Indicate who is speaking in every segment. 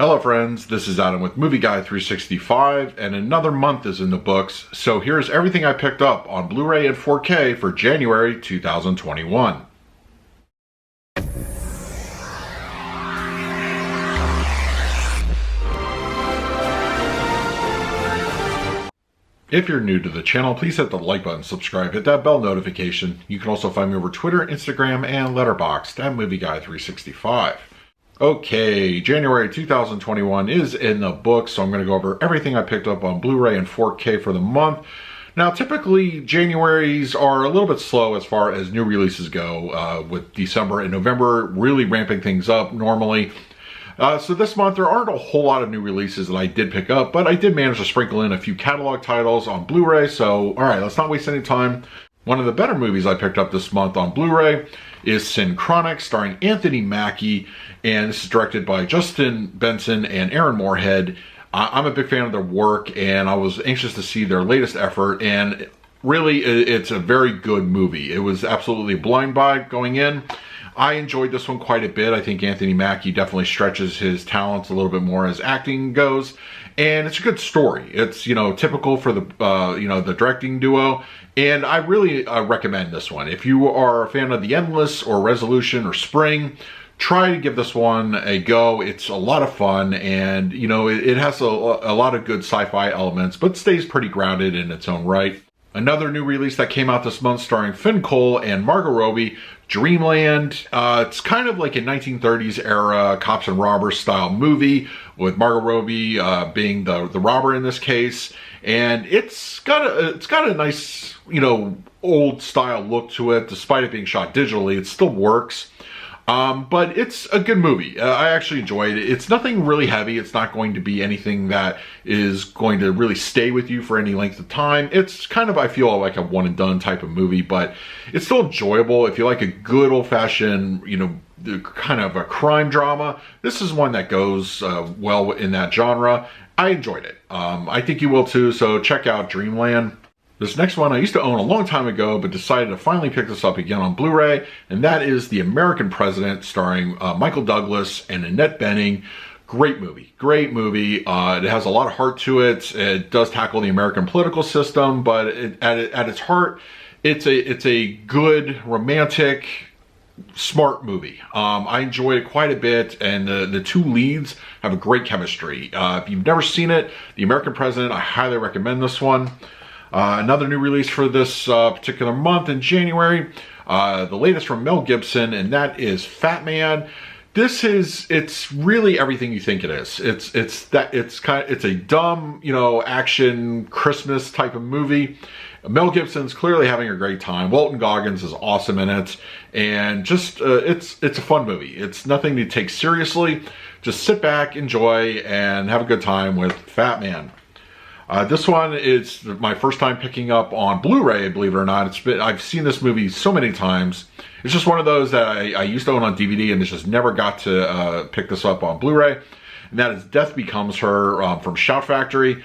Speaker 1: Hello friends, this is Adam with Movie Guy 365, and another month is in the books, so here's everything I picked up on Blu-ray and 4K for January 2021. If you're new to the channel, please hit the like button, subscribe, hit that bell notification. You can also find me over Twitter, Instagram, and Letterboxd at Movie Guy 365. Okay, January 2021 is in the books, so I'm going to go over everything I picked up on Blu-ray and 4K for the month. Now, typically, Januaries are a little bit slow as far as new releases go, with December and November really ramping things up normally. So this month, there aren't a whole lot of new releases that I did pick up, but I did manage to sprinkle in a few catalog titles on Blu-ray, so alright, let's not waste any time. One of the better movies I picked up this month on Blu-ray is Synchronic, starring Anthony Mackie, and this is directed by Justin Benson and Aaron Moorhead. I'm a big fan of their work, and I was anxious to see their latest effort, and really, it's a very good movie. It was absolutely a blind buy going in. I enjoyed this one quite a bit. I think Anthony Mackie definitely stretches his talents a little bit more as acting goes, and it's a good story. It's, typical for the, the directing duo, and I really recommend this one. If you are a fan of The Endless or Resolution or Spring, try to give this one a go. It's a lot of fun, and, it has a lot of good sci-fi elements, but stays pretty grounded in its own right. Another new release that came out this month starring Finn Cole and Margot Robbie, Dreamland. It's kind of like a 1930s era cops and robbers style movie with Margot Robbie being the robber in this case, and it's got a nice old style look to it. Despite it being shot digitally, it still works. But it's a good movie. I actually enjoyed it. It's nothing really heavy. It's not going to be anything that is going to really stay with you for any length of time. It's kind of, I feel, like a one and done type of movie, but it's still enjoyable. If you like a good old fashioned, kind of a crime drama, this is one that goes well in that genre. I enjoyed it. I think you will too, so check out Dreamland. This next one I used to own a long time ago, but decided to finally pick this up again on Blu-ray, and that is The American President, starring Michael Douglas and Annette Bening. Great movie, great movie. It has a lot of heart to it. It does tackle the American political system, but at its heart, it's a good, romantic, smart movie. I enjoy it quite a bit, and the two leads have a great chemistry. If you've never seen it, The American President, I highly recommend this one. Another new release for this particular month in January, the latest from Mel Gibson, and that is Fat Man. It's really everything you think it is. It's a dumb, action Christmas type of movie. Mel Gibson's clearly having a great time. Walton Goggins is awesome in it, and just it's a fun movie. It's nothing to take seriously. Just sit back, enjoy, and have a good time with Fat Man. This one is my first time picking up on Blu-ray, believe it or not. I've seen this movie so many times. It's just one of those that I used to own on DVD and just never got to pick this up on Blu-ray. And that is Death Becomes Her from Shout Factory.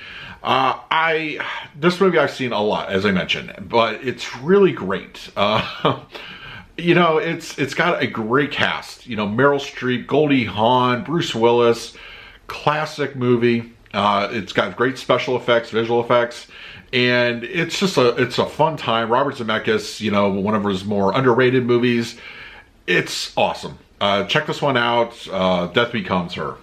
Speaker 1: This movie I've seen a lot, as I mentioned, but it's really great. It's got a great cast. Meryl Streep, Goldie Hawn, Bruce Willis, classic movie. It's got great special effects, visual effects, and it's a fun time. Robert Zemeckis, one of his more underrated movies. It's awesome. Check this one out. Death Becomes Her.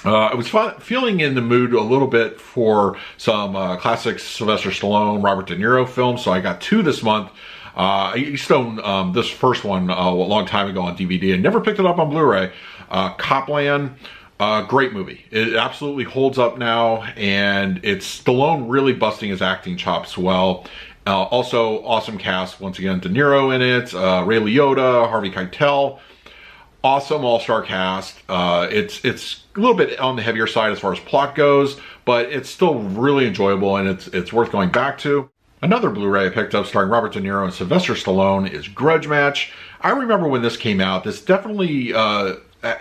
Speaker 1: I was feeling in the mood a little bit for some classic Sylvester Stallone, Robert De Niro films, so I got two this month. I used to own this first one a long time ago on DVD and never picked it up on Blu-ray. Copland. Great movie. It absolutely holds up now, and it's Stallone really busting his acting chops well. Also, awesome cast. Once again, De Niro in it, Ray Liotta, Harvey Keitel. Awesome all-star cast. It's a little bit on the heavier side as far as plot goes, but it's still really enjoyable, and it's worth going back to. Another Blu-ray I picked up starring Robert De Niro and Sylvester Stallone is Grudge Match. I remember when this came out, this definitely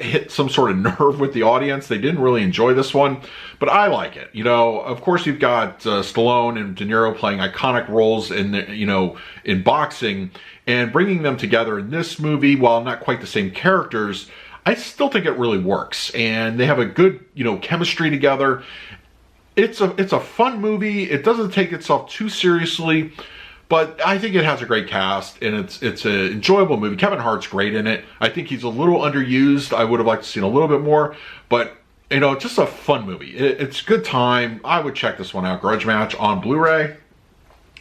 Speaker 1: hit some sort of nerve with the audience. They didn't really enjoy this one, but I like it. Of course you've got Stallone and De Niro playing iconic roles in in boxing, and bringing them together in this movie, while not quite the same characters, I still think it really works, and they have a good, chemistry together. It's a fun movie. It doesn't take itself too seriously, but I think it has a great cast, and it's an enjoyable movie. Kevin Hart's great in it. I think he's a little underused. I would have liked to see a little bit more, but just a fun movie. It's a good time. I would check this one out. Grudge Match on Blu-ray.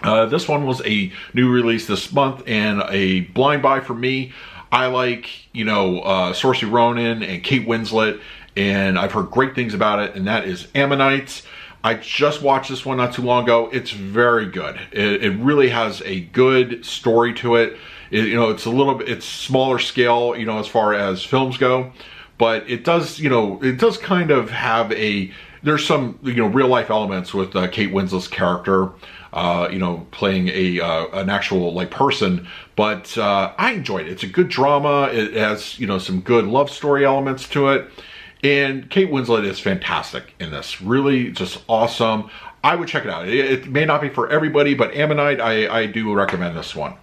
Speaker 1: This one was a new release this month and a blind buy for me. I like, Saoirse Ronan and Kate Winslet, and I've heard great things about it, and that is Ammonites. I just watched this one not too long ago. It's very good. It really has a good story to it. It's smaller scale, as far as films go, but it does, kind of have there's some, real life elements with Kate Winslet's character, playing an actual person, but I enjoyed it. It's a good drama. It has, some good love story elements to it. And Kate Winslet is fantastic in this. Really just awesome. I would check it out. It may not be for everybody, but Ammonite, I do recommend this one.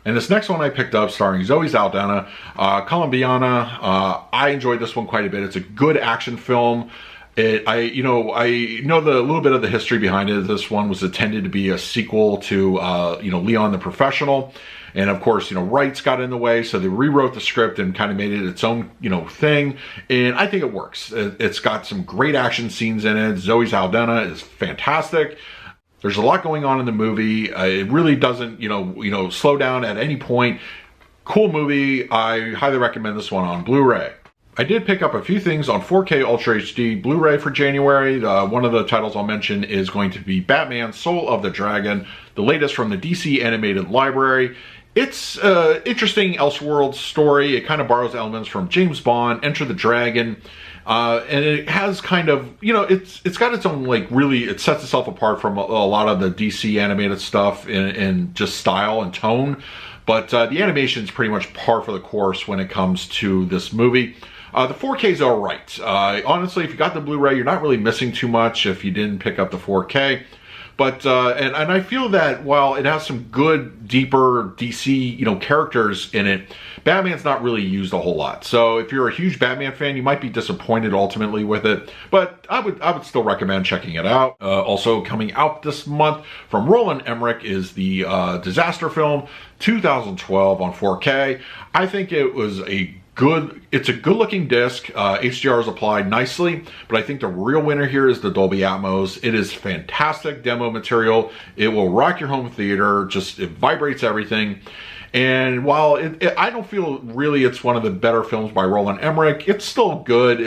Speaker 1: And this next one I picked up, starring Zoe Saldana, Columbiana. I enjoyed this one quite a bit. It's a good action film. I know the little bit of the history behind it. This one was intended to be a sequel to, Leon the Professional. And of course, rights got in the way, so they rewrote the script and kind of made it its own, thing. And I think it works. It's got some great action scenes in it. Zoe Saldana is fantastic. There's a lot going on in the movie. It really doesn't, slow down at any point. Cool movie. I highly recommend this one on Blu-ray. I did pick up a few things on 4K Ultra HD Blu-ray for January. One of the titles I'll mention is going to be Batman Soul of the Dragon, the latest from the DC Animated Library. It's an interesting Elseworlds story. It kind of borrows elements from James Bond, Enter the Dragon, and it has kind of, it's got its own, it sets itself apart from a lot of the DC animated stuff in just style and tone. But the animation's pretty much par for the course when it comes to this movie. The 4K's all right. Honestly, if you got the Blu-ray, you're not really missing too much if you didn't pick up the 4K. But, and I feel that while it has some good, deeper DC, characters in it, Batman's not really used a whole lot. So if you're a huge Batman fan, you might be disappointed ultimately with it. But I would still recommend checking it out. Also coming out this month from Roland Emmerich is the disaster film 2012 on 4K. I think it was it's a good looking disc. HDR is applied nicely, but I think the real winner here is the Dolby Atmos. It is fantastic demo material. It will rock your home theater. It vibrates everything. And while I don't feel really it's one of the better films by Roland Emmerich, it's still good.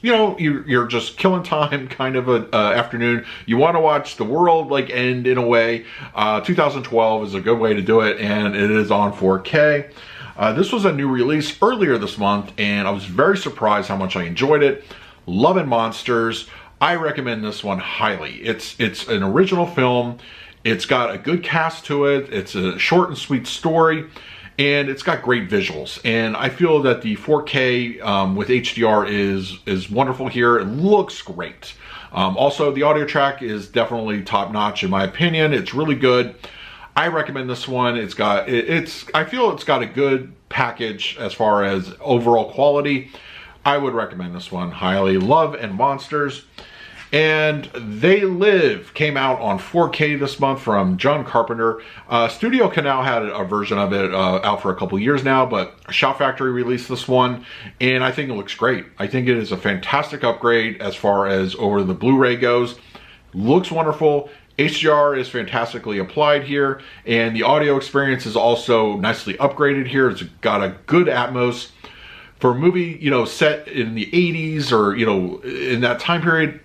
Speaker 1: You're just killing time kind of a afternoon. You want to watch the world end in a way. 2012 is a good way to do it, and it is on 4K. This was a new release earlier this month, and I was very surprised how much I enjoyed it. Love and Monsters. I recommend this one highly. It's an original film. It's got a good cast to it. It's a short and sweet story, and it's got great visuals. And I feel that the 4K with HDR is wonderful here. It looks great. Also, the audio track is definitely top-notch in my opinion. It's really good. I recommend this one. I feel it's got a good package as far as overall quality. I would recommend this one highly. Love and Monsters. And They Live came out on 4K this month from John Carpenter. Studio Canal had a version of it out for a couple years now, but Shout Factory released this one, and I think it looks great. I think it is a fantastic upgrade as far as over the Blu-ray goes. Looks wonderful. HDR is fantastically applied here, and the audio experience is also nicely upgraded here. It's got a good Atmos. For a movie, set in the 80s or, in that time period,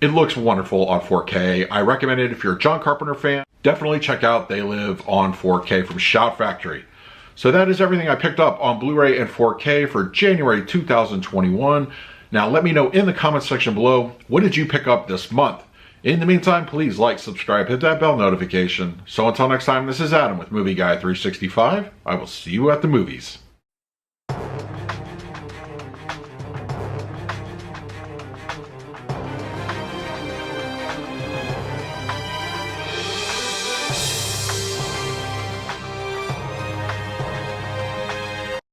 Speaker 1: it looks wonderful on 4K. I recommend it if you're a John Carpenter fan. Definitely check out They Live on 4K from Shout Factory. So that is everything I picked up on Blu-ray and 4K for January 2021. Now let me know in the comment section below, what did you pick up this month? In the meantime, please like, subscribe, hit that bell notification. So until next time, this is Adam with Movie Guy 365. I will see you at the movies.